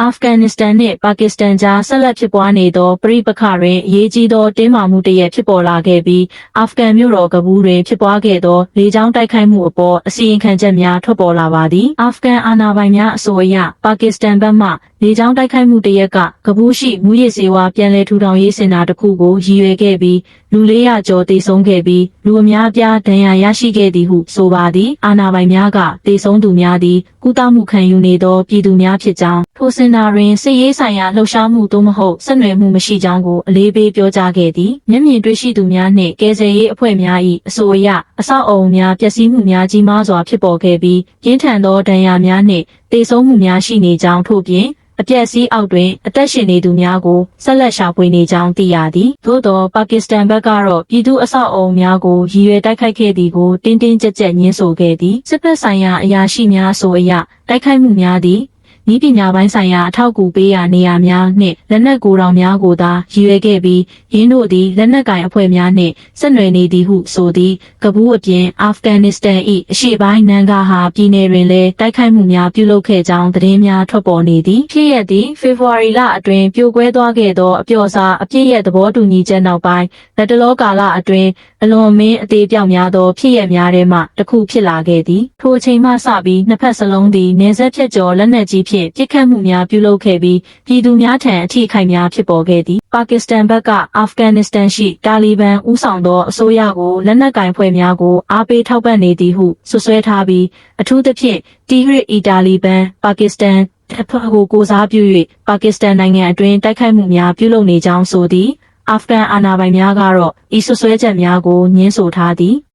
အာဖဂန်နစ္စတန်နှင့်ပါကစ္စတန်ကြားဆက်လက်ဖြစ်ပွားနေသောပဋိပက္ခတွင်အရေးကြီးသောတင်းမာမှုတစ်ရပ်ဖြစ်ပေါ်လာခဲ့ပြီးအာဖဂန်မြို့တော်ကဘူးတွင်ဖြစ်ပွားခဲ့သောလေကြောင်းတိုက်ခိုက်မှုအပေါ်အစီရင်ခံချက်များထွက်ပေါ်လာပါသည်အာဖဂန်အာဏာပိုင်များအဆိုအရပါကစ္စတန်ဘက်မှလေကြောင်းတိုက်ခိုက်မှုတစ်ရက်ကကဘူးရှိမူရစ်စေဝါပြန်လည်ထူထောင်ရေးစင်တာတစ်ခုကိုရည်ရွယ်ခဲ့ပြီးလူ400ကျော်သေဆုံးခဲ့ပြီးလူအများပြားဒဏ်ရာရရှိခဲ့သည်ဟုဆိုပါသည်အာဏာပိုင်များကသေဆုံးသူများသည်ကုသမှုခံယူနေသောပြည်သူများဖြစ်ကြောင်းထိုစင်တာတွင်စစ်ရေးဆိုင်ရာလှုပ်ရှားမှုသို့မဟုတ်ဆက်နွယ်မှုမရှိကြောင်းကိုအလေးပေးပြောကြားခဲ့သည်မျက်မြင်တွေ့ရှိသူများနှင့်ကယ်ဆယ်ရေးအဖွဲ့များ၏အဆိုအရအဆောက်အအုံများပျက်စီးမှုများကြီးမားစွာဖြစ်ပေါ်ခဲ့ပြီးပြင်းထန်သောဒဏ်ရာများနှင့်သေဆုံးမှုများရှိနေကြောင်းထို့ပြင်အပျက်အစီးအောက်တွင်အသက်ရှင်နေသူများကိုဆက်လက်ရှာဖွေနေကြောင်းသိရသည်။သို့သောပါကစ္စတန်ဘက်ကတော့ပြည်သူအဆောက်အအုံများကိုရည်ရွယ်တိုက်ခိုက်ခဲ့သည်ကိုတင်းတင်းကြပ်ကြပ်ညှင်းဆိုခဲ့သည်။စစ်ဘက်ဆိုင်ရာအရာရှိများဆိုအရတိုက်ခိုက်မှုများသည်ဤပညာပိုင်းဆိုင်ရာအထောက်အကူပေးရာနေရာများနှင့်လက်နက်ကိုယ်တော်များကိုသာရည်ရွယ်ခဲ့ပြီးရင်းတို့သည်လက်နက်ကင်အဖွဲ့များနှင့်ဆက်နွယ်နေသည်ဟုဆိုသည်ကဘူးအပြင်အာဖဂန်နစ္စတန်၏အရှေ့ပိုင်းနန်ဂါဟာပြည်နယ်တွင်လည်းတိုက်ခိုက်မှုများပြုလုပ်ခဲ့ကြောင်းသတင်းများထွက်ပေါ်နေသည်ဖြစ်ရသည်ဖေဖော်ဝါရီလအတွင်းပြိုကွဲသွားခဲ့သောအပျော့စားအပြည့်ရဲ့သဘောတူညီချက်နောက်ပိုင်းလက်တလောကာလအတွင်းအလွန်မင်းအသေးပြောက်များသောဖြစ်ရများထဲမှတစ်ခုဖြစ်လာခဲ့သည်ထိုအချိန်မှစပြီးနှစ်ဖက်စလုံးသည်နေဆက်ဖြတ်ကျော်လက်နက်ကြီးဖြင့်ပစ်ခတ်မှုများပြုလုပ်ခဲ့ပြီးပြည်သူများထံအထိအခိုက်များဖြစ်ပေါ်ခဲ့သည်ပါကစ္စတန်ဘက်ကအာဖဂန်နစ္စတန်ရှိတာလီဘန်ဦးဆောင်သောအစိုးရကိုလက်နက်ကင်ဖွဲ့များကိုအားပေးထောက်ပံ့နေသည်ဟုဆွဆွဲထားပြီးအထူးသဖြင့်တီဂရစ်အီတာလီဘန်ပါကစ္စတန်အဖွဲ့ကိုကိုစားပြု၍ပါကစ္စတန်နိုင်ငံအတွင်းတိုက်ခိုက်မှုများပြုလုပ်နေကြောင်းဆိုသည်အာဖဂန်အာဏာပိုင်များကတော့ဤဆွဆွဲချက်များကိုညှင်းဆိုထားသည်